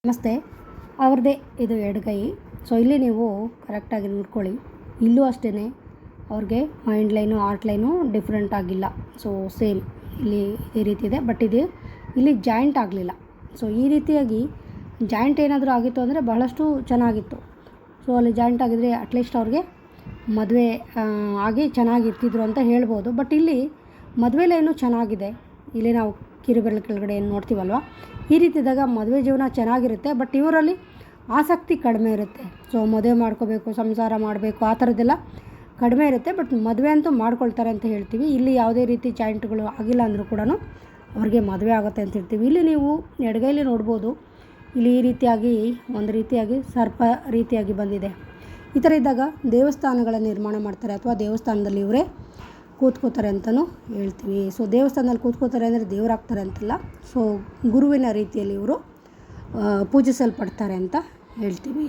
ನಮಸ್ತೆ. ಅವ್ರದ್ದೇ ಇದು ಎಡಗೈ. ಸೊ ಇಲ್ಲಿ ನೀವು ಕರೆಕ್ಟಾಗಿ ನೋಡ್ಕೊಳ್ಳಿ. ಇಲ್ಲೂ ಅಷ್ಟೇ ಅವ್ರಿಗೆ mind line art line different ಆಗಿಲ್ಲ. ಸೊ ಸೇಮ್ ಇಲ್ಲಿ ಇದೇ ರೀತಿ ಇದೆ. ಬಟ್ ಇದು ಇಲ್ಲಿ ಜಾಯಿಂಟ್ ಆಗಲಿಲ್ಲ. ಸೊ ಈ ರೀತಿಯಾಗಿ ಜಾಯಿಂಟ್ ಏನಾದರೂ ಆಗಿತ್ತು ಅಂದರೆ ಬಹಳಷ್ಟು ಚೆನ್ನಾಗಿತ್ತು. ಸೊ ಅಲ್ಲಿ ಜಾಯಿಂಟ್ ಆಗಿದ್ರೆ ಅಟ್ಲೀಸ್ಟ್ ಅವ್ರಿಗೆ ಮದುವೆ ಆಗಿ ಚೆನ್ನಾಗಿರ್ತಿದ್ರು ಅಂತ ಹೇಳ್ಬೋದು. ಬಟ್ ಇಲ್ಲಿ ಮದುವೆ ಲೈನು ಚೆನ್ನಾಗಿದೆ. ಇಲ್ಲಿ ನಾವು ಕಿರುಬೆರಳು ಕೆಳಗಡೆ ಏನು ನೋಡ್ತೀವಲ್ವ, ಈ ರೀತಿಯಾದಾಗ ಮದುವೆ ಜೀವನ ಚೆನ್ನಾಗಿರುತ್ತೆ. ಬಟ್ ಇವರಲ್ಲಿ ಆಸಕ್ತಿ ಕಡಿಮೆ ಇರುತ್ತೆ. ಸೊ ಮದುವೆ ಮಾಡ್ಕೋಬೇಕು, ಸಂಸಾರ ಮಾಡಬೇಕು, ಆ ಥರದ್ದೆಲ್ಲ ಕಡಿಮೆ ಇರುತ್ತೆ. ಬಟ್ ಮದುವೆ ಅಂತೂ ಮಾಡ್ಕೊಳ್ತಾರೆ ಅಂತ ಹೇಳ್ತೀವಿ. ಇಲ್ಲಿ ಯಾವುದೇ ರೀತಿ ಜಾಯಿಂಟ್ಗಳು ಆಗಿಲ್ಲ ಅಂದರೂ ಕೂಡ ಅವ್ರಿಗೆ ಮದುವೆ ಆಗುತ್ತೆ ಅಂತ ಹೇಳ್ತೀವಿ. ಇಲ್ಲಿ ನೀವು ಎಡಗೈಲಿ ನೋಡ್ಬೋದು, ಇಲ್ಲಿ ಈ ರೀತಿಯಾಗಿ ಒಂದು ರೀತಿಯಾಗಿ ಸರ್ಪ ರೀತಿಯಾಗಿ ಬಂದಿದೆ. ಈ ಥರ ಇದ್ದಾಗ ದೇವಸ್ಥಾನಗಳ ನಿರ್ಮಾಣ ಮಾಡ್ತಾರೆ ಅಥವಾ ದೇವಸ್ಥಾನದಲ್ಲಿ ಇವರೇ ಕೂತ್ಕೋತಾರೆ ಅಂತಲೂ ಹೇಳ್ತೀವಿ. ಸೊ ದೇವಸ್ಥಾನದಲ್ಲಿ ಕೂತ್ಕೋತಾರೆ ಅಂದರೆ ದೇವರಾಗ್ತಾರೆ ಅಂತಲ್ಲ. ಸೊ ಗುರುವಿನ ರೀತಿಯಲ್ಲಿ ಇವರು ಪೂಜಿಸಲ್ಪಡ್ತಾರೆ ಅಂತ ಹೇಳ್ತೀವಿ.